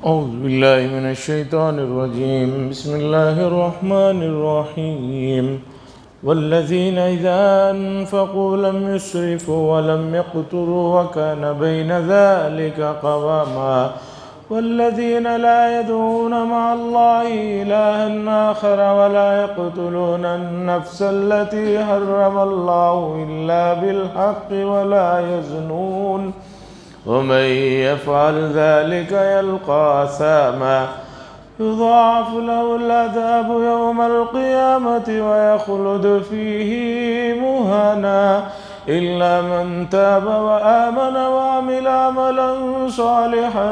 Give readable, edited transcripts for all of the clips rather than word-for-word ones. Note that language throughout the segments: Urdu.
أعوذ بالله من الشيطان الرجيم. بسم الله الرحمن الرحيم. والذين إذا أنفقوا لم يسرفوا ولم يقتروا وكان بين ذلك قواما. والذين لا يدعون مع الله إلها آخر ولا يقتلون النفس التي حرم الله إلا بالحق ولا يزنون ومن يفعل ذلك يلقى أثاما يضاعف له العذاب يوم القيامة ويخلد فيه مهانا إلا من تاب وآمن وعمل عملا صالحا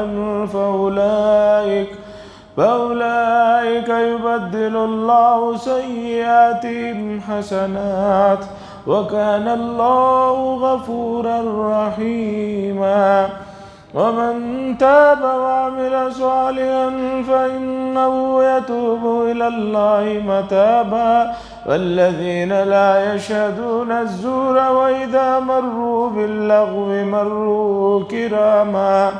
فأولئك يبدل الله سيئاتهم حسنات وكان الله غفورا رحيما. ومن تاب وعمل صالحا فإنه يتوب إلى الله متابا. والذين لا يشهدون الزور وإذا مروا باللغو مروا كراما.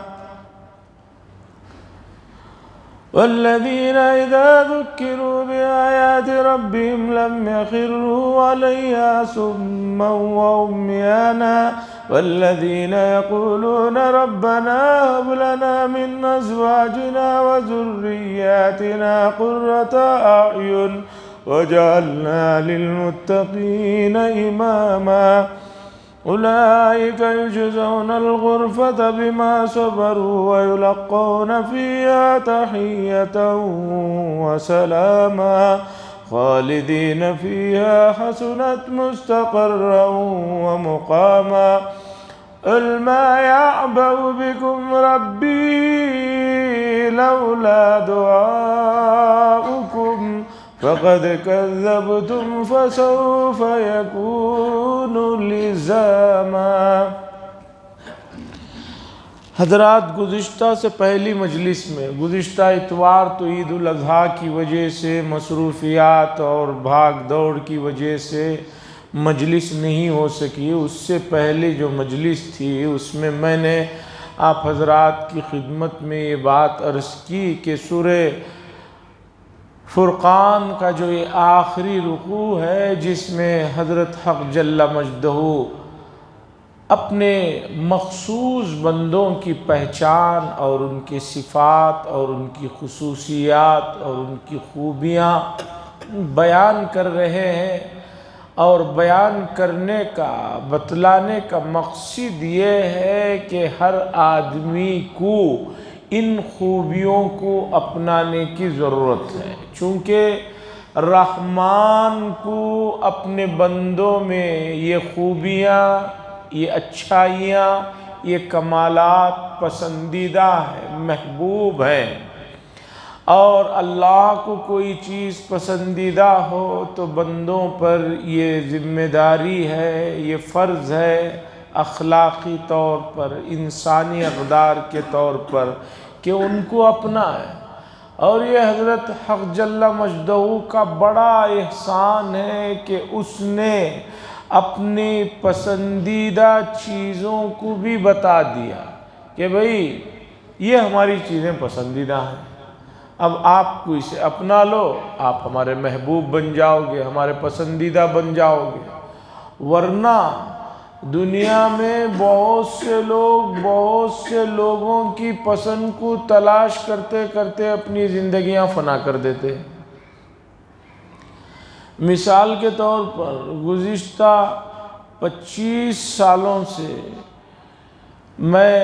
والذين إذا ذكروا بآيات ربهم لم يخروا عليها صما وعميانا. والذين يقولون ربنا هب لنا من أزواجنا وذرياتنا قرة أعين وجعلنا للمتقين إماما. أولئك يجزون الغرفة بما صبروا ويلقون فيها تحية وسلاما خالدين فيها حسنت مستقرا ومقاما. قل ما يعبأ بكم ربي لولا دعاؤكم فقد كذبتم فسوف يكون لزاما. حضرات، گزشتہ سے پہلی مجلس میں گزشتہ اتوار تو عید الاضحیٰ کی وجہ سے مصروفیات اور بھاگ دوڑ کی وجہ سے مجلس نہیں ہو سکی. اس سے پہلے جو مجلس تھی اس میں میں نے آپ حضرات کی خدمت میں یہ بات عرض کی کہ سورہ فرقان کا جو یہ آخری رکوع ہے جس میں حضرت حق جل مجدہ اپنے مخصوص بندوں کی پہچان اور ان کی صفات اور ان کی خصوصیات اور ان کی خوبیاں بیان کر رہے ہیں، اور بیان کرنے کا بتلانے کا مقصد یہ ہے کہ ہر آدمی کو ان خوبیوں کو اپنانے کی ضرورت ہے، چونکہ رحمان کو اپنے بندوں میں یہ خوبیاں، یہ اچھائیاں، یہ کمالات پسندیدہ ہیں، محبوب ہیں. اور اللہ کو کوئی چیز پسندیدہ ہو تو بندوں پر یہ ذمہ داری ہے، یہ فرض ہے اخلاقی طور پر، انسانی اقدار کے طور پر کہ ان کو اپنائیں. اور یہ حضرت حق جل مجدہ کا بڑا احسان ہے کہ اس نے اپنی پسندیدہ چیزوں کو بھی بتا دیا کہ بھئی یہ ہماری چیزیں پسندیدہ ہیں، اب آپ کو اسے اپنا لو، آپ ہمارے محبوب بن جاؤ گے، ہمارے پسندیدہ بن جاؤ گے. ورنہ دنیا میں بہت سے لوگوں کی پسند کو تلاش کرتے کرتے اپنی زندگیاں فنا کر دیتے ہیں. مثال کے طور پر گزشتہ 25 سالوں سے میں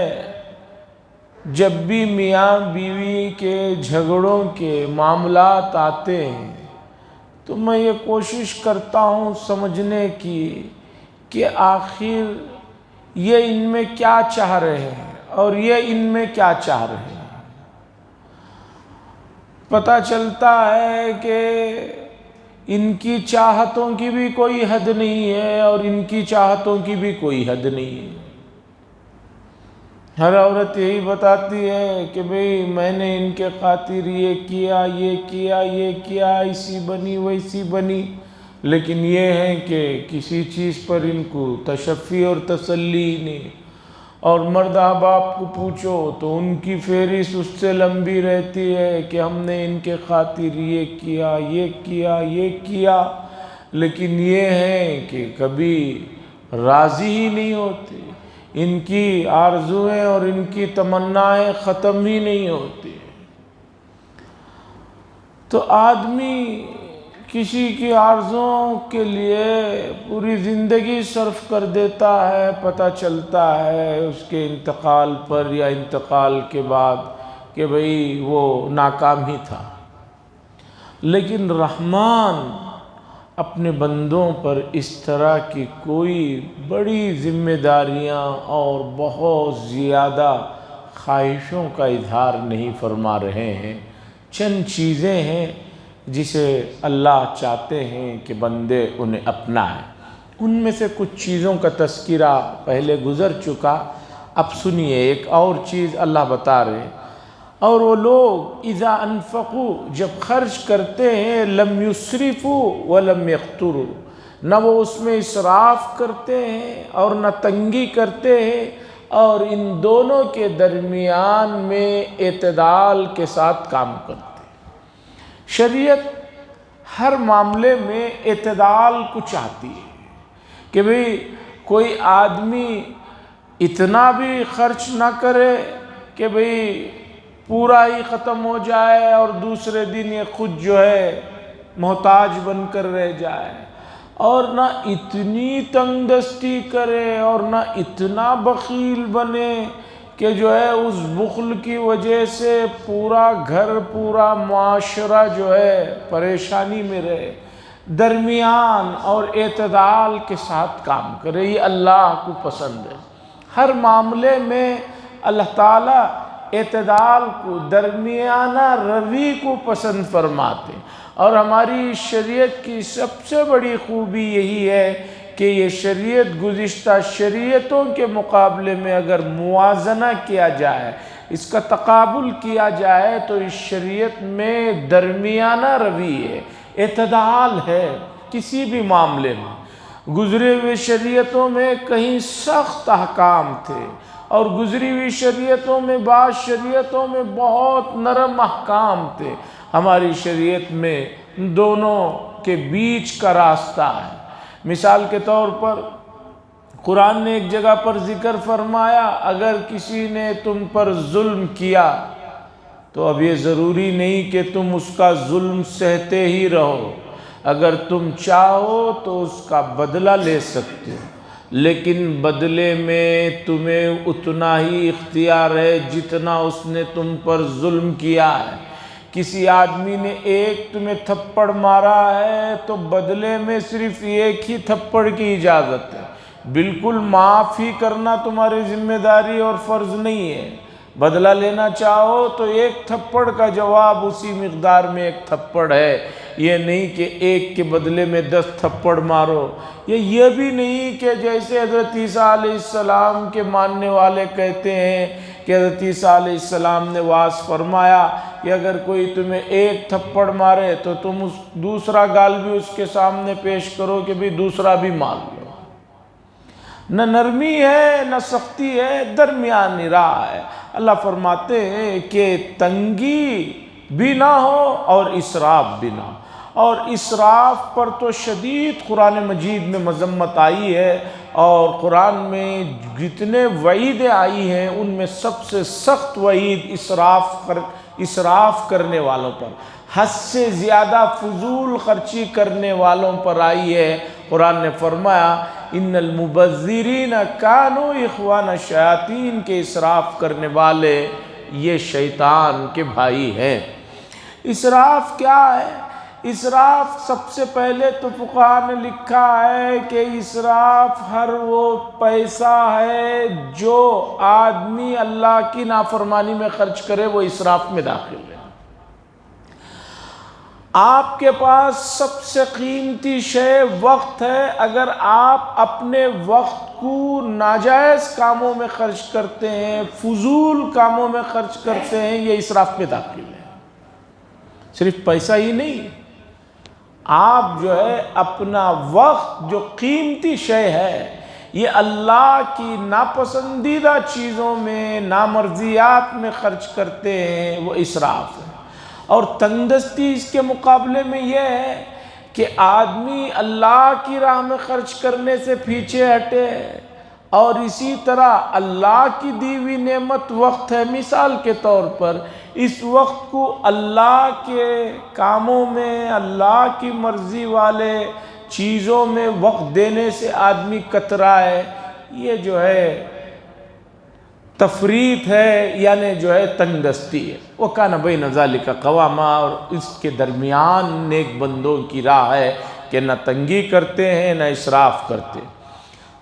جب بھی میاں بیوی کے جھگڑوں کے معاملات آتے ہیں تو میں یہ کوشش کرتا ہوں سمجھنے کی کہ آخر یہ ان میں کیا چاہ رہے ہیں اور یہ ان میں کیا چاہ رہے ہیں. پتہ چلتا ہے کہ ان کی چاہتوں کی بھی کوئی حد نہیں ہے اور ان کی چاہتوں کی بھی کوئی حد نہیں ہے. ہر عورت یہی بتاتی ہے کہ بھئی میں نے ان کے خاطر یہ کیا، ایسی بنی ویسی بنی، لیکن یہ ہے کہ کسی چیز پر ان کو تشفی اور تسلی نہیں. اور مرد احباب کو پوچھو تو ان کی فہرست اس سے لمبی رہتی ہے کہ ہم نے ان کے خاطر یہ کیا یہ کیا یہ کیا، لیکن یہ ہے کہ کبھی راضی ہی نہیں ہوتے، ان کی آرزویں اور ان کی تمنائیں ختم ہی نہیں ہوتی۔ تو آدمی کسی کی آرزوؤں کے لیے پوری زندگی صرف کر دیتا ہے، پتہ چلتا ہے اس کے انتقال پر یا انتقال کے بعد کہ بھئی وہ ناکام ہی تھا۔ لیکن رحمان اپنے بندوں پر اس طرح کی کوئی بڑی ذمہ داریاں اور بہت زیادہ خواہشوں کا اظہار نہیں فرما رہے ہیں۔ چند چیزیں ہیں جسے اللہ چاہتے ہیں کہ بندے انہیں اپنائیں۔ ان میں سے کچھ چیزوں کا تذکرہ پہلے گزر چکا، اب سنیے ایک اور چیز اللہ بتا رہے ہیں۔ اور وہ لوگ اذا انفقوا، جب خرچ کرتے ہیں، لم یسرفوا ولم یقتروا، نہ وہ اس میں اسراف کرتے ہیں اور نہ تنگی کرتے ہیں، اور ان دونوں کے درمیان میں اعتدال کے ساتھ کام کرتے ہیں۔ شریعت ہر معاملے میں اعتدال کو چاہتی ہے کہ بھئی کوئی آدمی اتنا بھی خرچ نہ کرے کہ بھئی پورا ہی ختم ہو جائے اور دوسرے دن یہ خود جو ہے محتاج بن کر رہ جائے، اور نہ اتنی تنگ دستی کرے اور نہ اتنا بخیل بنے کہ جو ہے اس بخل کی وجہ سے پورا گھر پورا معاشرہ جو ہے پریشانی میں رہے۔ درمیان اور اعتدال کے ساتھ کام کرے، یہ اللہ کو پسند ہے۔ ہر معاملے میں اللہ تعالیٰ اعتدال کو، درمیانہ روی کو پسند فرماتے ہیں۔ اور ہماری شریعت کی سب سے بڑی خوبی یہی ہے کہ یہ شریعت گزشتہ شریعتوں کے مقابلے میں اگر موازنہ کیا جائے، اس کا تقابل کیا جائے، تو اس شریعت میں درمیانہ روی ہے، اعتدال ہے کسی بھی معاملے میں۔ گزرے ہوئے شریعتوں میں کہیں سخت احکام تھے، اور گزری ہوئی شریعتوں میں، بعض شریعتوں میں بہت نرم احکام تھے۔ ہماری شریعت میں دونوں کے بیچ کا راستہ ہے۔ مثال کے طور پر قرآن نے ایک جگہ پر ذکر فرمایا، اگر کسی نے تم پر ظلم کیا تو اب یہ ضروری نہیں کہ تم اس کا ظلم سہتے ہی رہو، اگر تم چاہو تو اس کا بدلہ لے سکتے ہو، لیکن بدلے میں تمہیں اتنا ہی اختیار ہے جتنا اس نے تم پر ظلم کیا ہے۔ کسی آدمی نے ایک تمہیں تھپڑ مارا ہے تو بدلے میں صرف ایک ہی تھپڑ کی اجازت ہے، بالکل معاف ہی کرنا تمہاری ذمہ داری اور فرض نہیں ہے۔ بدلہ لینا چاہو تو ایک تھپڑ کا جواب اسی مقدار میں ایک تھپڑ ہے، یہ نہیں کہ ایک کے بدلے میں 10 تھپڑ مارو۔ یہ بھی نہیں کہ جیسے حضرت عیسیٰ علیہ السلام کے ماننے والے کہتے ہیں کہ حضرت عیسیٰ علیہ السلام نے وعظ فرمایا کہ اگر کوئی تمہیں ایک تھپڑ مارے تو تم دوسرا گال بھی اس کے سامنے پیش کرو کہ بھی دوسرا بھی مار لو۔ نہ نرمی ہے نہ سختی ہے، درمیانی راہ ہے۔ اللہ فرماتے ہیں کہ تنگی بھی نہ ہو اور اسراف بھی نہ ہو، اور اسراف پر تو شدید قرآن مجید میں مذمت آئی ہے، اور قرآن میں جتنے وعیدیں آئی ہیں ان میں سب سے سخت وعید اسراف کرنے والوں پر، حد سے زیادہ فضول خرچی کرنے والوں پر آئی ہے۔ قرآن نے فرمایا ان المبذرین کانوا اخوان الشیاطین، کے اسراف کرنے والے یہ شیطان کے بھائی ہیں۔ اسراف کیا ہے؟ اسراف سب سے پہلے تو فقہاء نے لکھا ہے کہ اسراف ہر وہ پیسہ ہے جو آدمی اللہ کی نافرمانی میں خرچ کرے، وہ اسراف میں داخل ہے۔ آپ کے پاس سب سے قیمتی شے وقت ہے، اگر آپ اپنے وقت کو ناجائز کاموں میں خرچ کرتے ہیں، فضول کاموں میں خرچ کرتے ہیں، یہ اسراف میں داخل ہے۔ صرف پیسہ ہی نہیں، آپ جو ہے اپنا وقت جو قیمتی شے ہے، یہ اللہ کی ناپسندیدہ چیزوں میں، نامرضیات میں خرچ کرتے ہیں، وہ اسراف ہے۔ اور تنگدستی اس کے مقابلے میں یہ ہے کہ آدمی اللہ کی راہ میں خرچ کرنے سے پیچھے ہٹے، اور اسی طرح اللہ کی دی ہوئی نعمت وقت ہے، مثال کے طور پر اس وقت کو اللہ کے کاموں میں، اللہ کی مرضی والے چیزوں میں وقت دینے سے آدمی کترائے، یہ جو ہے تفریط ہے، یعنی جو ہے تنگ دستی ہے۔ وَكَانَ بَيْنَ ذَلِكَ قَوَامًا، اور اس کے درمیان نیک بندوں کی راہ ہے کہ نہ تنگی کرتے ہیں نہ اسراف کرتے۔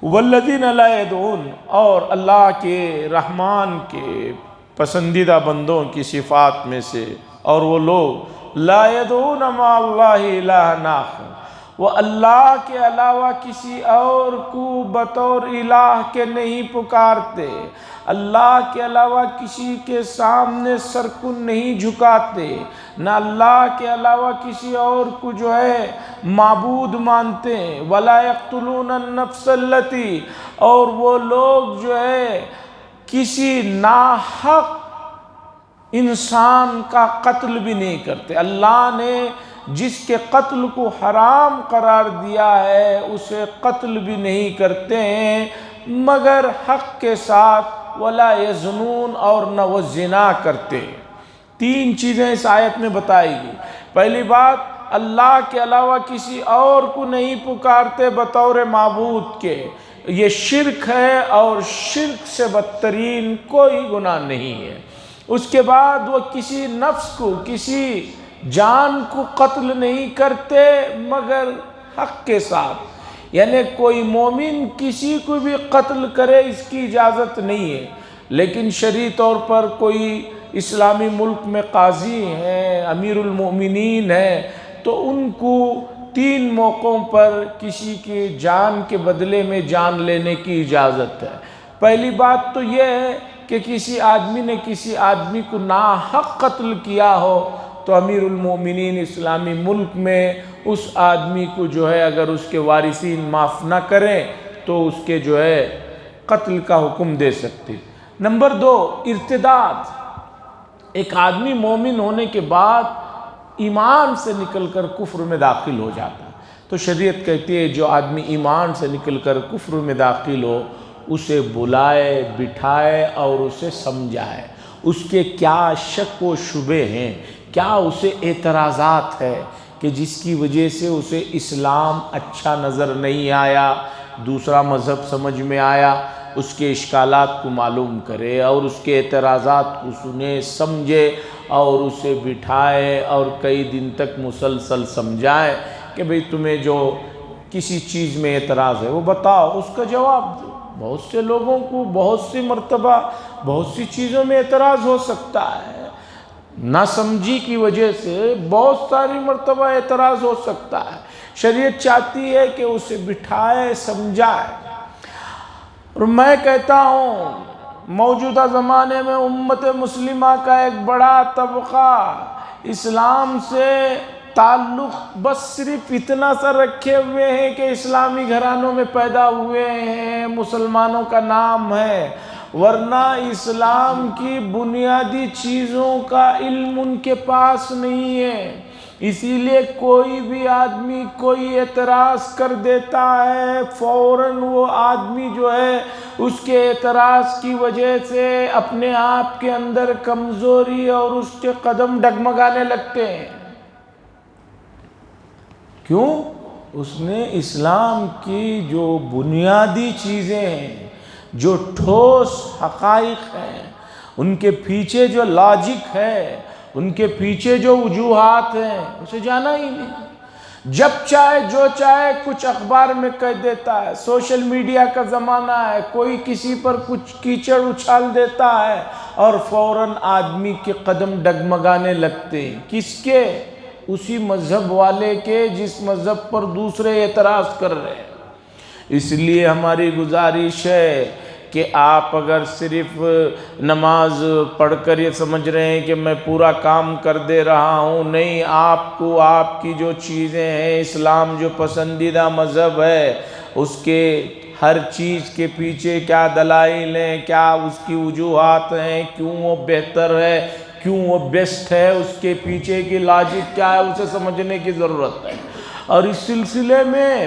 وَالَّذِينَ لَا يَدْعُونَ، اور اللہ کے رحمان کے پسندیدہ بندوں کی صفات میں سے، اور وہ لوگ لا يدعون مع اللہ الہ آخر، وہ اللہ کے علاوہ کسی اور کو بطور الہ کے نہیں پکارتے، اللہ کے علاوہ کسی کے سامنے سر کو نہیں جھکاتے، نہ اللہ کے علاوہ کسی اور کو جو ہے معبود مانتے ہیں۔ وَلَا يَقْتُلُونَ النَّفْسَ الَّتِي، اور وہ لوگ جو ہے کسی ناحق انسان کا قتل بھی نہیں کرتے۔ اللہ نے جس کے قتل کو حرام قرار دیا ہے اسے قتل بھی نہیں کرتے ہیں مگر حق کے ساتھ۔ وَلَا يَزْنُونَ، اور نہ وہ زنا کرتے۔ تین چیزیں اس آیت میں بتائی گئی۔ پہلی بات، اللہ کے علاوہ کسی اور کو نہیں پکارتے بطور معبود کے، یہ شرک ہے، اور شرک سے بدترین کوئی گناہ نہیں ہے۔ اس کے بعد وہ کسی نفس کو، کسی جان کو قتل نہیں کرتے مگر حق کے ساتھ، یعنی کوئی مومن کسی کو بھی قتل کرے اس کی اجازت نہیں ہے، لیکن شرعی طور پر کوئی اسلامی ملک میں قاضی ہیں، امیر المؤمنین ہیں، تو ان کو تین موقعوں پر کسی کی جان کے بدلے میں جان لینے کی اجازت ہے۔ پہلی بات تو یہ ہے کہ کسی آدمی نے کسی آدمی کو ناحق قتل کیا ہو تو امیر المومنین اسلامی ملک میں اس آدمی کو جو ہے اگر اس کے وارثین معاف نہ کریں تو اس کے جو ہے قتل کا حکم دے سکتے۔ نمبر دو، ارتداد۔ ایک آدمی مومن ہونے کے بعد ایمان سے نکل کر کفر میں داخل ہو جاتا ہے، تو شریعت کہتی ہے جو آدمی ایمان سے نکل کر کفر میں داخل ہو اسے بلائے، بٹھائے اور اسے سمجھائے، اس کے کیا شک و شبے ہیں، کیا اسے اعتراضات ہے کہ جس کی وجہ سے اسے اسلام اچھا نظر نہیں آیا، دوسرا مذہب سمجھ میں آیا، اس کے اشکالات کو معلوم کرے اور اس کے اعتراضات کو سنے، سمجھے اور اسے بٹھائے اور کئی دن تک مسلسل سمجھائے کہ بھئی تمہیں جو کسی چیز میں اعتراض ہے وہ بتاؤ، اس کا جواب دو۔ بہت سے لوگوں کو بہت سی مرتبہ بہت سی چیزوں میں اعتراض ہو سکتا ہے، نہ سمجھی کی وجہ سے بہت ساری مرتبہ اعتراض ہو سکتا ہے۔ شریعت چاہتی ہے کہ اسے بٹھائے، سمجھائے۔ اور میں کہتا ہوں موجودہ زمانے میں امت مسلمہ کا ایک بڑا طبقہ اسلام سے تعلق بس صرف اتنا سا رکھے ہوئے ہیں کہ اسلامی گھرانوں میں پیدا ہوئے ہیں، مسلمانوں کا نام ہے، ورنہ اسلام کی بنیادی چیزوں کا علم ان کے پاس نہیں ہے۔ اسی لیے کوئی بھی آدمی کوئی اعتراض کر دیتا ہے، فوراً وہ آدمی جو ہے اس کے اعتراض کی وجہ سے اپنے آپ کے اندر کمزوری اور اس کے قدم ڈگمگانے لگتے ہیں۔ کیوں؟ اس نے اسلام کی جو بنیادی چیزیں ہیں، جو ٹھوس حقائق ہیں، ان کے پیچھے جو لاجک ہے، ان کے پیچھے جو وجوہات ہیں، اسے جانا ہی نہیں۔ جب چاہے جو چاہے کچھ اخبار میں کہہ دیتا ہے، سوشل میڈیا کا زمانہ ہے، کوئی کسی پر کچھ کیچڑ اچھال دیتا ہے اور فوراً آدمی کے قدم ڈگمگانے لگتے ہیں۔ کس کے؟ اسی مذہب والے کے جس مذہب پر دوسرے اعتراض کر رہے ہیں۔ اس لیے ہماری گزارش ہے کہ آپ اگر صرف نماز پڑھ کر یہ سمجھ رہے ہیں کہ میں پورا کام کر دے رہا ہوں، نہیں، آپ کو آپ کی جو چیزیں ہیں، اسلام جو پسندیدہ مذہب ہے، اس کے ہر چیز کے پیچھے کیا دلائل ہیں، کیا اس کی وجوہات ہیں، کیوں وہ بہتر ہے، کیوں وہ بیسٹ ہے، اس کے پیچھے کی لاجک کیا ہے، اسے سمجھنے کی ضرورت ہے۔ اور اس سلسلے میں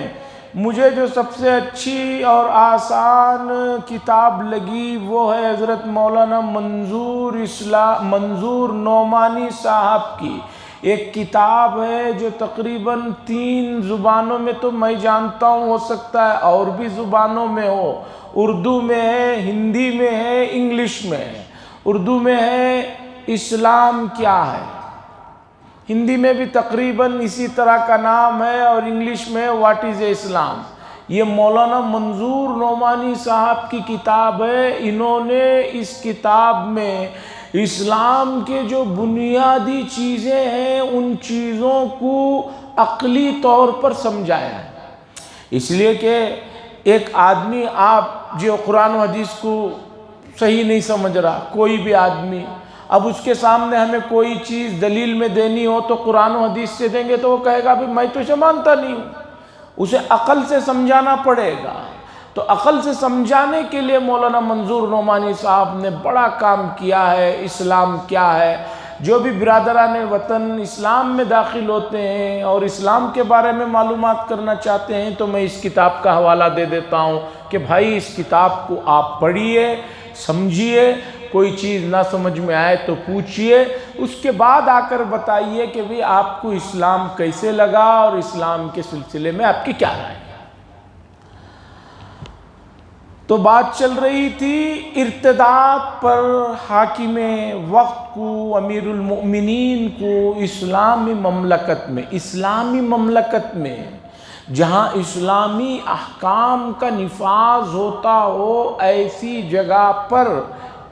مجھے جو سب سے اچھی اور آسان کتاب لگی وہ ہے حضرت مولانا منظور نعمانی صاحب کی ایک کتاب ہے جو تقریباً 3 زبانوں میں تو میں جانتا ہوں، ہو سکتا ہے اور بھی زبانوں میں ہو۔ اردو میں ہے، ہندی میں ہے، انگلش میں ہے۔ اردو میں ہے اسلام کیا ہے، ہندی میں بھی تقریباً اسی طرح کا نام ہے، اور انگلش میں واٹ از اسلام۔ یہ مولانا منظور نعمانی صاحب کی کتاب ہے۔ انہوں نے اس کتاب میں اسلام کے جو بنیادی چیزیں ہیں ان چیزوں کو عقلی طور پر سمجھایا ہے۔ اس لیے کہ ایک آدمی آپ جو قرآن و حدیث کو صحیح نہیں سمجھ رہا، کوئی بھی آدمی، اب اس کے سامنے ہمیں کوئی چیز دلیل میں دینی ہو تو قرآن و حدیث سے دیں گے تو وہ کہے گا میں تو اسے مانتا نہیں ہوں، اسے عقل سے سمجھانا پڑے گا۔ تو عقل سے سمجھانے کے لیے مولانا منظور نعمانی صاحب نے بڑا کام کیا ہے۔ اسلام کیا ہے، جو بھی برادران وطن اسلام میں داخل ہوتے ہیں اور اسلام کے بارے میں معلومات کرنا چاہتے ہیں تو میں اس کتاب کا حوالہ دے دیتا ہوں کہ بھائی اس کتاب کو آپ پڑھیے، سمجھیے، کوئی چیز نہ سمجھ میں آئے تو پوچھیے، اس کے بعد آ کر بتائیے کہ بھی آپ کو اسلام کیسے لگا اور اسلام کے سلسلے میں آپ کی کیا رائے ہے۔ تو بات چل رہی تھی ارتداد پر حاکم وقت کو، امیر المؤمنین کو اسلامی مملکت میں جہاں اسلامی احکام کا نفاذ ہوتا ہو، ایسی جگہ پر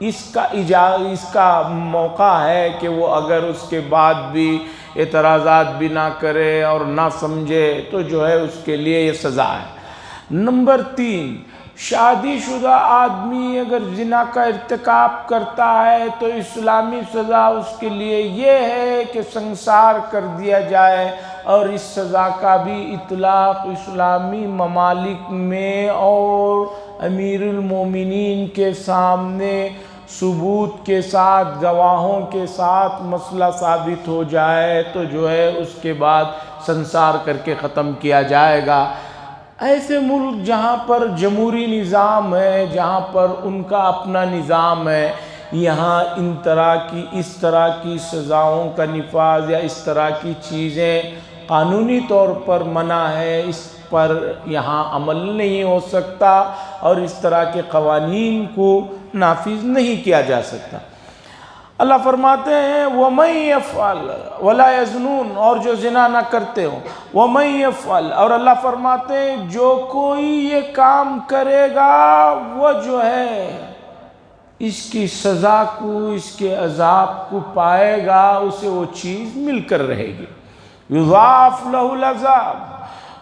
اس کا موقع ہے کہ وہ اگر اس کے بعد بھی اعتراضات بھی نہ کرے اور نہ سمجھے تو جو ہے اس کے لیے یہ سزا ہے۔ نمبر 3، شادی شدہ آدمی اگر زنا کا ارتکاب کرتا ہے تو اسلامی سزا اس کے لیے یہ ہے کہ سنسار کر دیا جائے، اور اس سزا کا بھی اطلاق اسلامی ممالک میں اور امیر المومنین کے سامنے ثبوت کے ساتھ، گواہوں کے ساتھ مسئلہ ثابت ہو جائے تو جو ہے اس کے بعد سنسار کر کے ختم کیا جائے گا۔ ایسے ملک جہاں پر جمہوری نظام ہے، جہاں پر ان کا اپنا نظام ہے، یہاں اس طرح کی سزاؤں کا نفاذ یا اس طرح کی چیزیں قانونی طور پر منع ہے، اس پر یہاں عمل نہیں ہو سکتا اور اس طرح کے قوانین کو نافذ نہیں کیا جا سکتا۔ اللہ فرماتے ہیں وَمَن يَفْعَلْ وَلَا يَزْنُونَ، اور جو زنا نہ کرتے ہوں، وَمَن يَفْعَلْ، اور اللہ فرماتے ہیں جو کوئی یہ کام کرے گا وہ جو ہے اس کی سزا کو، اس کے عذاب کو پائے گا، اسے وہ چیز مل کر رہے گی۔ یضاعف لہ العذاب،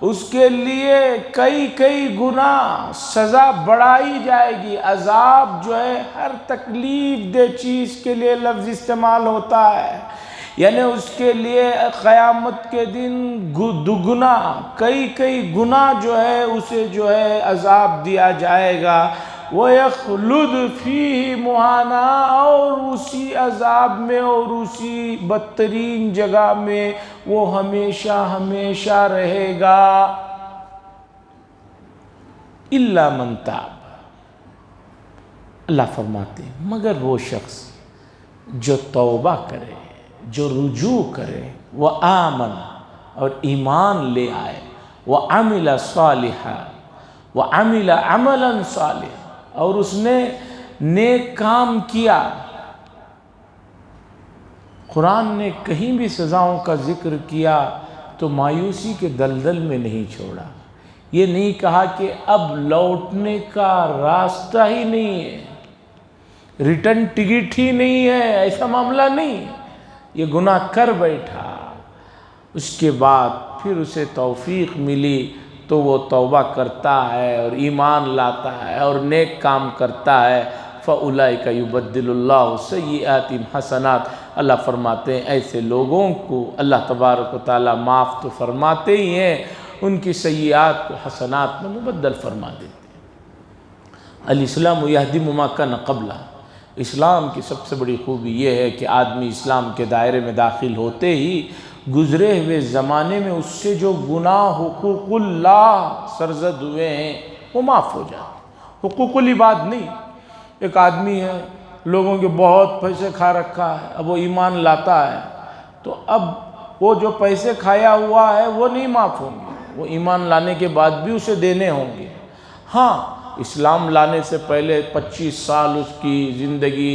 اس کے لیے کئی گنا سزا بڑھائی جائے گی۔ عذاب جو ہے ہر تکلیف دہ چیز کے لیے لفظ استعمال ہوتا ہے، یعنی اس کے لیے قیامت کے دن دگنا کئی گنا جو ہے اسے جو ہے عذاب دیا جائے گا۔ وَيَخْلُدْ فِيهِ مُهَانًا، اور اسی عذاب میں اور اسی بدترین جگہ میں وہ ہمیشہ رہے گا۔ إِلَّا مَن تَابَ، اللہ فرماتے ہیں مگر وہ شخص جو توبہ کرے، جو رجوع کرے، وَآمَنَ، اور ایمان لے آئے، وَعَمِلَ صَالِحًا، وَعَمِلَ عَمَلًا صَالِحًا، اور اس نے نیک کام کیا۔ قرآن نے کہیں بھی سزاؤں کا ذکر کیا تو مایوسی کے دلدل میں نہیں چھوڑا، یہ نہیں کہا کہ اب لوٹنے کا راستہ ہی نہیں ہے، ریٹرن ٹکٹ ہی نہیں ہے، ایسا معاملہ نہیں۔ یہ گناہ کر بیٹھا، اس کے بعد پھر اسے توفیق ملی تو وہ توبہ کرتا ہے اور ایمان لاتا ہے اور نیک کام کرتا ہے۔ فَأُولَئِكَ يُبَدِّلُ اللَّهُ سَيِّئَاتِهِمْ حَسَنَاتٍ، اللہ فرماتے ہیں ایسے لوگوں کو اللہ تبارک و تعالیٰ معاف تو فرماتے ہی ہیں، ان کی سیئات کو حسنات میں مبدل فرما دیتے ہیں۔ الاسلام یہدم ما کان قبلہ، اسلام کی سب سے بڑی خوبی یہ ہے کہ آدمی اسلام کے دائرے میں داخل ہوتے ہی گزرے ہوئے زمانے میں اس سے جو گناہ حقوق اللہ سرزد ہوئے ہیں وہ معاف ہو جائے۔ حقوق العباد نہیں، ایک آدمی ہے لوگوں کے بہت پیسے کھا رکھا ہے، اب وہ ایمان لاتا ہے تو اب وہ جو پیسے کھایا ہوا ہے وہ نہیں معاف ہوں گے، وہ ایمان لانے کے بعد بھی اسے دینے ہوں گے۔ ہاں، اسلام لانے سے پہلے 25 سال اس کی زندگی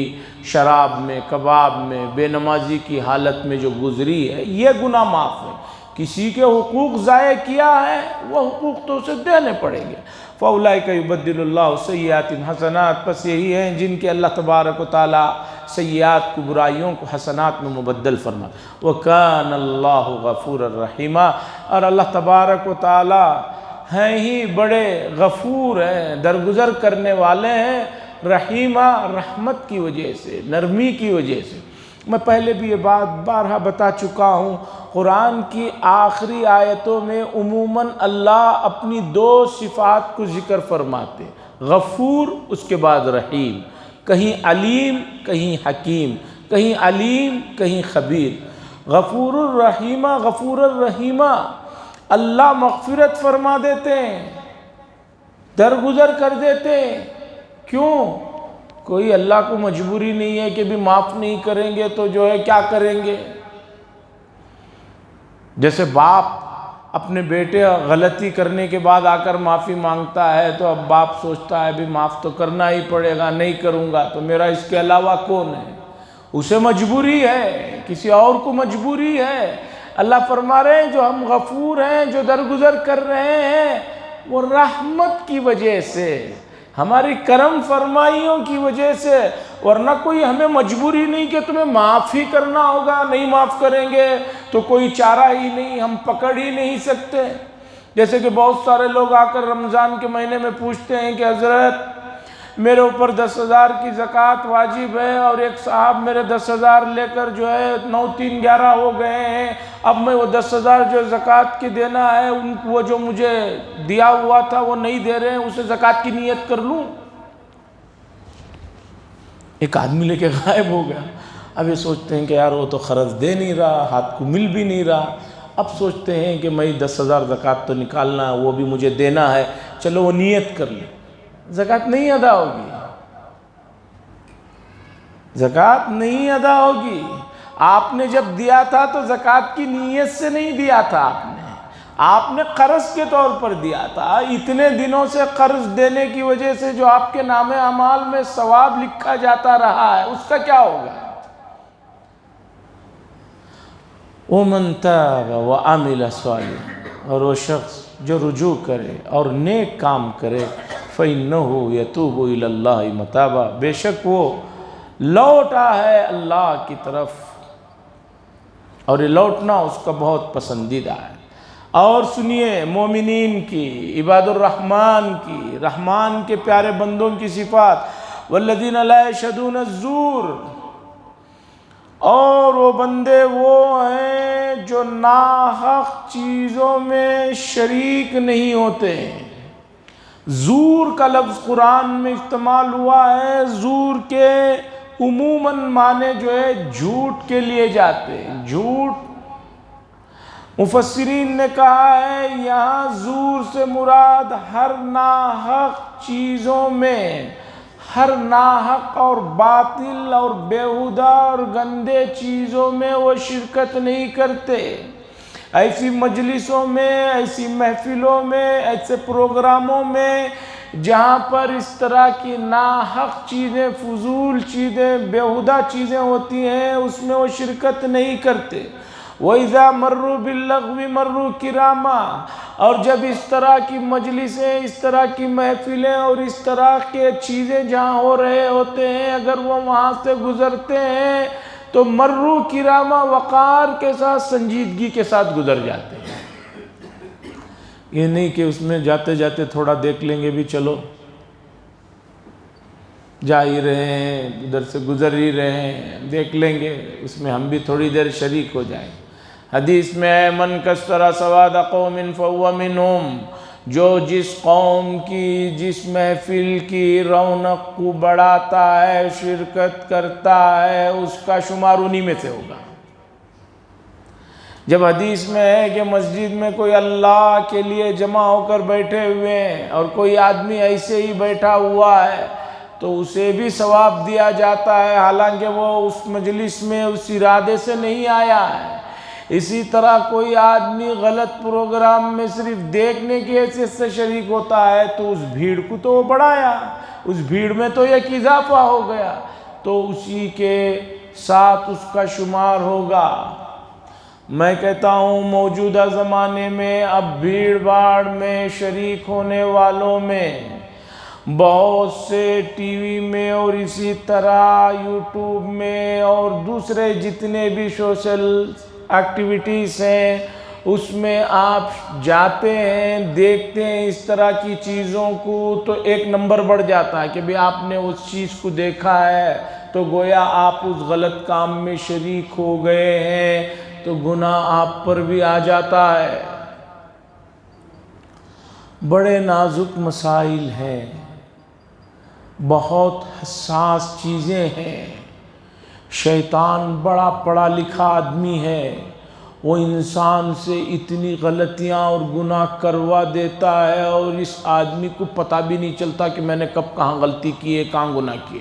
شراب میں، کباب میں، بے نمازی کی حالت میں جو گزری ہے، یہ گناہ معاف ہے۔ کسی کے حقوق ضائع کیا ہے وہ حقوق تو اسے دینے پڑیں گے۔ فَأُولَئِكَ يُبَدِّلُ اللَّهُ سَيِّئَاتِهِمْ حَسَنَاتٍ، پس یہی ہیں جن کے اللہ تبارک و تعالی سیئات کو، برائیوں کو حسنات میں مبدل فرما۔ وَكَانَ اللَّهُ غَفُورًا رَحِيمًا، اور اللہ تبارک و تعالی ہیں ہی بڑے غفور ہیں، درگزر کرنے والے ہیں، رحیمہ، رحمت کی وجہ سے، نرمی کی وجہ سے۔ میں پہلے بھی یہ بات بارہا بتا چکا ہوں، قرآن کی آخری آیتوں میں عموماً اللہ اپنی 2 صفات کو ذکر فرماتے، غفور اس کے بعد رحیم، کہیں علیم کہیں حکیم، کہیں علیم کہیں خبیر۔ غفور الرحیمہ، غفور الرحیمہ، اللہ مغفرت فرما دیتے ہیں، درگزر کر دیتے ہیں۔ کیوں؟ کوئی اللہ کو مجبوری نہیں ہے کہ بھی معاف نہیں کریں گے تو جو ہے کیا کریں گے۔ جیسے باپ اپنے بیٹے غلطی کرنے کے بعد آ کر معافی مانگتا ہے تو اب باپ سوچتا ہے بھی معاف تو کرنا ہی پڑے گا، نہیں کروں گا تو میرا اس کے علاوہ کون ہے، اسے مجبوری ہے، کسی اور کو مجبوری ہے۔ اللہ فرما رہے ہیں جو ہم غفور ہیں، جو درگزر کر رہے ہیں، وہ رحمت کی وجہ سے، ہماری کرم فرمائیوں کی وجہ سے، ورنہ کوئی ہمیں مجبوری نہیں کہ تمہیں معاف ہی کرنا ہوگا، نہیں معاف کریں گے تو کوئی چارہ ہی نہیں، ہم پکڑ ہی نہیں سکتے۔ جیسے کہ بہت سارے لوگ آ کر رمضان کے مہینے میں پوچھتے ہیں کہ حضرت میرے اوپر 10,000 کی زکوٰۃ واجب ہے، اور ایک صاحب میرے 10,000 لے کر جو ہے 9 3 11 ہو گئے ہیں، اب میں وہ 10,000 جو زکوٰۃ کی دینا ہے وہ جو مجھے دیا ہوا تھا وہ نہیں دے رہے ہیں، اسے زکوٰۃ کی نیت کر لوں۔ ایک آدمی لے کے غائب ہو گیا، اب یہ سوچتے ہیں کہ یار وہ تو قرض دے نہیں رہا، ہاتھ کو مل بھی نہیں رہا، اب سوچتے ہیں کہ میں 10,000 زکوٰۃ تو نکالنا ہے، وہ بھی مجھے دینا ہے، چلو وہ نیت کر لیں۔ زکوٰۃ نہیں ادا ہوگی، زکوٰۃ نہیں ادا ہوگی۔ آپ نے جب دیا تھا تو زکوٰۃ کی نیت سے نہیں دیا تھا، آپ نے قرض کے طور پر دیا تھا۔ اتنے دنوں سے قرض دینے کی وجہ سے جو آپ کے نامِ اعمال میں ثواب لکھا جاتا رہا ہے، اس کا کیا ہوگا؟ وَمَن تَابَ وَعَمِلَ صَالِحًا، اور وہ شخص جو رجوع کرے اور نیک کام کرے، فَإِنَّهُ يَتُوبُ إِلَى اللَّهِ مَتَابًا، بے شک وہ لوٹا ہے اللہ کی طرف، اور یہ لوٹنا اس کا بہت پسندیدہ ہے۔ اور سنیے مومنین کی، عباد الرحمن کی، رحمان کے پیارے بندوں کی صفات، وَالَّذِينَ لَا يَشْهَدُونَ الزُّورَ، اور وہ بندے وہ ہیں جو ناحق چیزوں میں شریک نہیں ہوتے۔ زور کا لفظ قرآن میں استعمال ہوا ہے، زور کے عموماً معنی جو ہے جھوٹ کے لیے جاتے ہیں۔ جھوٹ، مفسرین نے کہا ہے یہاں زور سے مراد ہر ناحق چیزوں میں، ہر ناحق اور باطل اور بیہودہ اور گندے چیزوں میں وہ شرکت نہیں کرتے۔ ایسی مجلسوں میں، ایسی محفلوں میں، ایسے پروگراموں میں جہاں پر اس طرح کی ناحق چیزیں، فضول چیزیں، بیہودہ چیزیں ہوتی ہیں، اس میں وہ شرکت نہیں کرتے۔ وَإِذَا مَرُّوا بِاللَّغْوِ مَرُّوا كِرَامًا، اور جب اس طرح کی مجلسیں، اس طرح کی محفلیں اور اس طرح کے چیزیں جہاں ہو رہے ہوتے ہیں، اگر وہ وہاں سے گزرتے ہیں تو مرّوا کرامہ، وقار کے ساتھ، سنجیدگی کے ساتھ گزر جاتے ہیں۔ یہ نہیں کہ اس میں جاتے جاتے تھوڑا دیکھ لیں گے بھی، چلو جا ہی رہے ہیں، ادھر سے گزر ہی رہے ہیں، دیکھ لیں گے، اس میں ہم بھی تھوڑی دیر شریک ہو جائیں۔ حدیث میں ہے من کثر سواد قوم فہو منہم، جو جس قوم کی جس محفل کی رونق کو بڑھاتا ہے، شرکت کرتا ہے، اس کا شمار انہی میں سے ہوگا۔ جب حدیث میں ہے کہ مسجد میں کوئی اللہ کے لیے جمع ہو کر بیٹھے ہوئے ہیں اور کوئی آدمی ایسے ہی بیٹھا ہوا ہے تو اسے بھی ثواب دیا جاتا ہے، حالانکہ وہ اس مجلس میں اس ارادے سے نہیں آیا ہے۔ اسی طرح کوئی آدمی غلط پروگرام میں صرف دیکھنے کی حیثیت سے شریک ہوتا ہے تو اس بھیڑ کو تو وہ بڑھایا، اس بھیڑ میں تو ایک اضافہ ہو گیا، تو اسی کے ساتھ اس کا شمار ہوگا۔ میں کہتا ہوں موجودہ زمانے میں اب بھیڑ بھاڑ میں شریک ہونے والوں میں بہت سے ٹی وی میں اور اسی طرح یوٹیوب میں اور دوسرے جتنے بھی سوشل ایکٹیویٹیز ہیں اس میں آپ جاتے ہیں، دیکھتے ہیں اس طرح کی چیزوں کو تو ایک نمبر بڑھ جاتا ہے کہ بھی آپ نے اس چیز کو دیکھا ہے تو گویا آپ اس غلط کام میں شریک ہو گئے ہیں، تو گناہ آپ پر بھی آ جاتا ہے۔ بڑے نازک مسائل ہیں، بہت حساس چیزیں ہیں۔ شیطان بڑا پڑھا لکھا آدمی ہے، وہ انسان سے اتنی غلطیاں اور گناہ کروا دیتا ہے اور اس آدمی کو پتہ بھی نہیں چلتا کہ میں نے کب کہاں غلطی کی ہے، کہاں گناہ کیے۔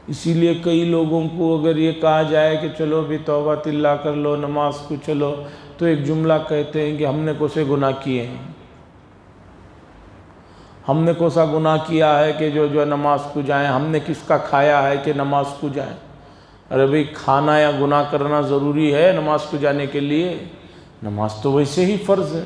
اسی لیے کئی لوگوں کو اگر یہ کہا جائے کہ چلو بھی توبہ اللہ کر لو، نماز کو چلو، تو ایک جملہ کہتے ہیں کہ ہم نے کون سے گناہ کیے ہیں، ہم نے کون سا گناہ کیا ہے کہ جو نماز کو جائیں، ہم نے کس کا کھایا ہے کہ نماز کو جائیں۔ ارے بھئی کھانا یا گناہ کرنا ضروری ہے نماز کو جانے کے لیے؟ نماز تو ویسے ہی فرض ہے۔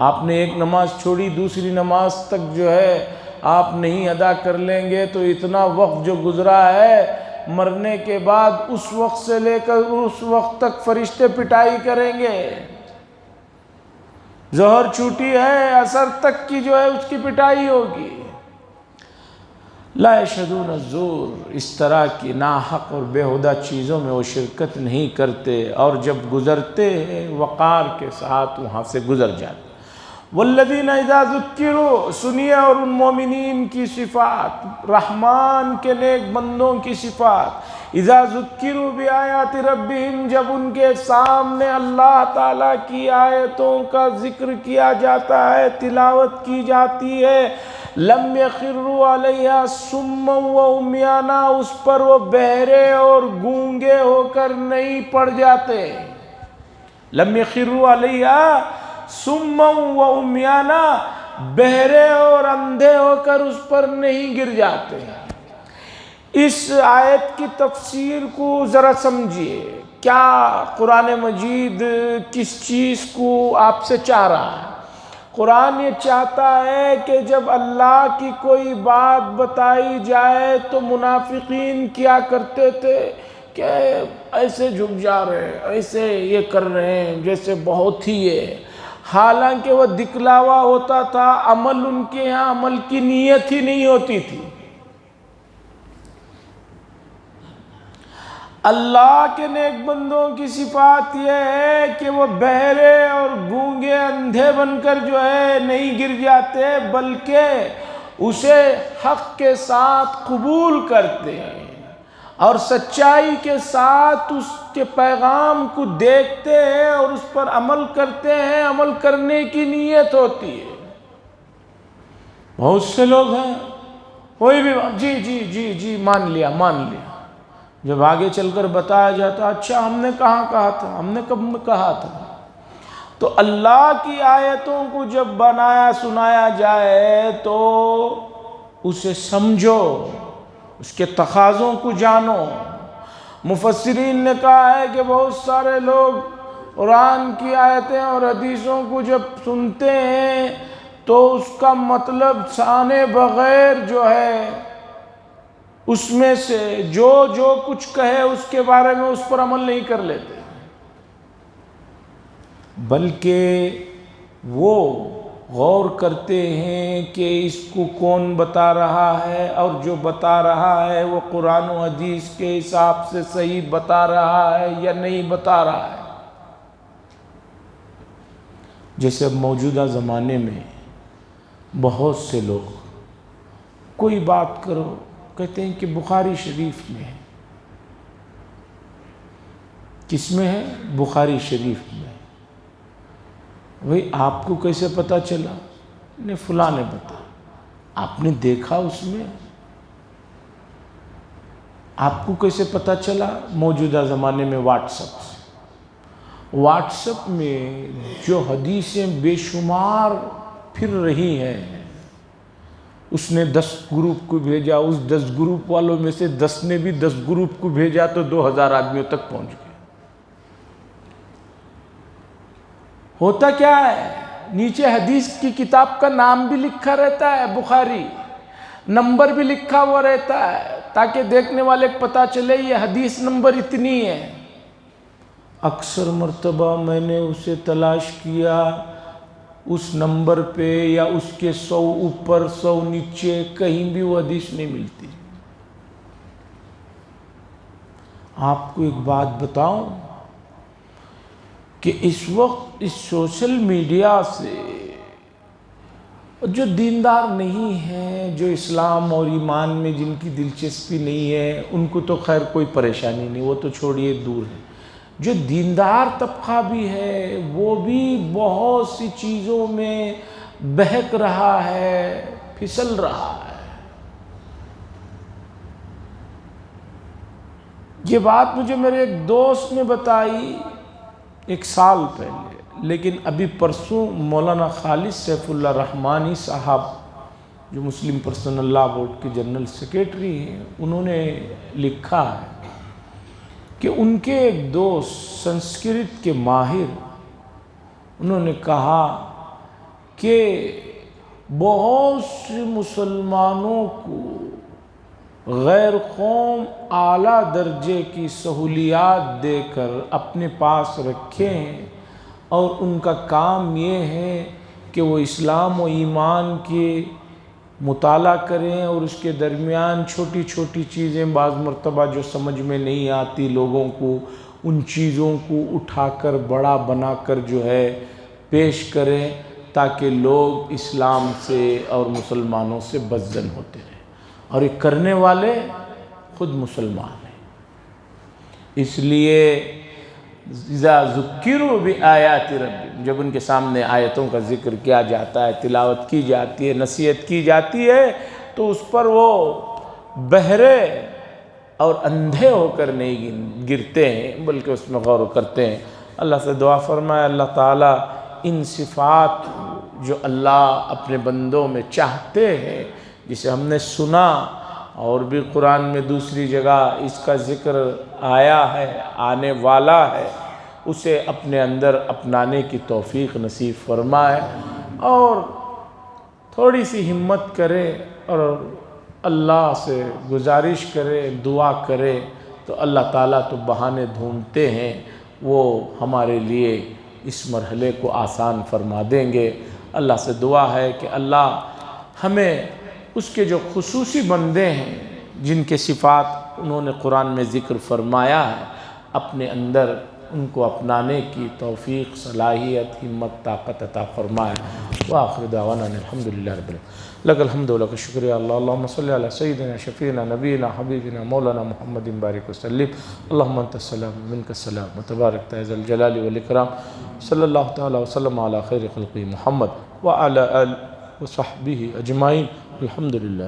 آپ نے ایک نماز چھوڑی، دوسری نماز تک جو ہے آپ نہیں ادا کر لیں گے تو اتنا وقت جو گزرا ہے مرنے کے بعد اس وقت سے لے کر اس وقت تک فرشتے پٹائی کریں گے۔ ظہر چھوٹی ہے، عصر تک کی جو ہے اس کی پٹائی ہوگی۔ لا یشہدون الزور، اس طرح کی ناحق اور بیہودہ چیزوں میں وہ شرکت نہیں کرتے، اور جب گزرتے ہیں وقار کے ساتھ وہاں سے گزر جاتے۔ والذین اذا ذکروا، سنیے اور ان مومنین کی صفات، رحمان کے نیک بندوں کی صفات، اذا ذکروا بآیات ربہم، جب ان کے سامنے اللہ تعالیٰ کی آیتوں کا ذکر کیا جاتا ہے، تلاوت کی جاتی ہے، لم یخروا علیہا صما وعمیانا، اس پر وہ بہرے اور گونگے ہو کر نہیں پڑ جاتے۔ لم یخروا علیہا صما وعمیانا، بہرے اور اندھے ہو کر اس پر نہیں گر جاتے۔ اس آیت کی تفسیر کو ذرا سمجھیے، کیا قرآن مجید کس چیز کو آپ سے چاہ رہا ہے؟ قرآن یہ چاہتا ہے کہ جب اللہ کی کوئی بات بتائی جائے تو منافقین کیا کرتے تھے کہ ایسے جھک جا رہے ہیں، ایسے یہ کر رہے ہیں جیسے بہت ہی ہے، حالانکہ وہ دکھلاوا ہوتا تھا، عمل ان کے یہاں عمل کی نیت ہی نہیں ہوتی تھی۔ اللہ کے نیک بندوں کی صفات یہ ہے کہ وہ بہرے اور گونگے اندھے بن کر جو ہے نہیں گر جاتے، بلکہ اسے حق کے ساتھ قبول کرتے ہیں اور سچائی کے ساتھ اس کے پیغام کو دیکھتے ہیں اور اس پر عمل کرتے ہیں، عمل کرنے کی نیت ہوتی ہے۔ بہت سے لوگ ہیں کوئی بھی جی جی جی جی مان لیا مان لیا، جب آگے چل کر بتایا جاتا اچھا ہم نے کہاں کہا تھا، ہم نے کب کہا تھا۔ تو اللہ کی آیتوں کو جب بنایا سنایا جائے تو اسے سمجھو، اس کے تقاضوں کو جانو۔ مفسرین نے کہا ہے کہ بہت سارے لوگ قرآن کی آیتیں اور حدیثوں کو جب سنتے ہیں تو اس کا مطلب جانے بغیر جو ہے اس میں سے جو کچھ کہے اس کے بارے میں اس پر عمل نہیں کر لیتے، بلکہ وہ غور کرتے ہیں کہ اس کو کون بتا رہا ہے اور جو بتا رہا ہے وہ قرآن و حدیث کے حساب سے صحیح بتا رہا ہے یا نہیں بتا رہا ہے۔ جیسے اب موجودہ زمانے میں بہت سے لوگ کوئی بات کرو کہتے ہیں کہ بخاری شریف میں ہے. کس میں ہے؟ بخاری شریف میں. بھئی آپ کو کیسے پتہ چلا؟ نے فلاں نے بتایا. آپ نے دیکھا اس میں؟ آپ کو کیسے پتہ چلا؟ موجودہ زمانے میں واٹس ایپ سے. واٹس ایپ میں جو حدیثیں بے شمار پھر رہی ہیں، اس نے 10 گروپ کو بھیجا، اس 10 گروپ والوں میں سے 10 نے بھی 10 گروپ کو بھیجا تو 2000 آدمیوں تک پہنچ گئے. ہوتا کیا ہے؟ نیچے حدیث کی کتاب کا نام بھی لکھا رہتا ہے بخاری، نمبر بھی لکھا ہوا رہتا ہے تاکہ دیکھنے والے کو پتہ چلے یہ حدیث نمبر اتنی ہے. اکثر مرتبہ میں نے اسے تلاش کیا، اس نمبر پہ یا اس کے 100 اوپر 100 نیچے کہیں بھی وہ حدیث نہیں ملتی. آپ کو ایک بات بتاؤں کہ اس وقت اس سوشل میڈیا سے جو دیندار نہیں ہیں، جو اسلام اور ایمان میں جن کی دلچسپی نہیں ہے، ان کو تو خیر کوئی پریشانی نہیں، وہ تو چھوڑیے دور ہے. جو دیندار طبقہ بھی ہے وہ بھی بہت سی چیزوں میں بہک رہا ہے، پھسل رہا ہے. یہ بات مجھے میرے ایک دوست نے بتائی 1 سال پہلے، لیکن ابھی پرسوں مولانا خالد سیف اللہ رحمانی صاحب جو مسلم پرسنل لاء بورڈ کے جنرل سیکریٹری ہیں، انہوں نے لکھا ہے کہ ان کے ایک دوست سنسکرت کے ماہر، انہوں نے کہا کہ بہت سے مسلمانوں کو غیر قوم اعلیٰ درجے کی سہولیات دے کر اپنے پاس رکھے ہیں، اور ان کا کام یہ ہے کہ وہ اسلام و ایمان کے مطالعہ کریں اور اس کے درمیان چھوٹی چھوٹی چیزیں بعض مرتبہ جو سمجھ میں نہیں آتی لوگوں کو، ان چیزوں کو اٹھا کر بڑا بنا کر جو ہے پیش کریں تاکہ لوگ اسلام سے اور مسلمانوں سے بدظن ہوتے رہیں. اور یہ کرنے والے خود مسلمان ہیں. اس لیے اذا ذکروا بآیات ربہم، جب ان کے سامنے آیتوں کا ذکر کیا جاتا ہے، تلاوت کی جاتی ہے، نصیحت کی جاتی ہے، تو اس پر وہ بہرے اور اندھے ہو کر نہیں گرتے ہیں بلکہ اس میں غور کرتے ہیں. اللہ سے دعا فرمائے اللہ تعالیٰ ان صفات جو اللہ اپنے بندوں میں چاہتے ہیں، جسے ہم نے سنا اور بھی قرآن میں دوسری جگہ اس کا ذکر آیا ہے، آنے والا ہے، اسے اپنے اندر اپنانے کی توفیق نصیب فرمائے. اور تھوڑی سی ہمت کرے اور اللہ سے گزارش کرے، دعا کرے، تو اللہ تعالیٰ تو بہانے ڈھونڈتے ہیں، وہ ہمارے لیے اس مرحلے کو آسان فرما دیں گے. اللہ سے دعا ہے کہ اللہ ہمیں اس کے جو خصوصی بندے ہیں جن کے صفات انہوں نے قرآن میں ذکر فرمایا ہے، اپنے اندر ان کو اپنانے کی توفیق، صلاحیت، ہمت، طاقت عطا فرمائے. وآخر دعوانا الحمدللہ رب العالمین. لک الحمد و لک الشکر اللہ. اللہم صلی علی سیدنا شفیعنا نبینا حبیبنا مولانا محمد بارک وسلم. اللہم انت السلام منک السلام وتبارک ذا الجلال والاکرام. صلی اللہ تعالی وسلم علی خیر خلقہ محمد وعلی آلہ وصحبہ اجمعین. الحمدللہ.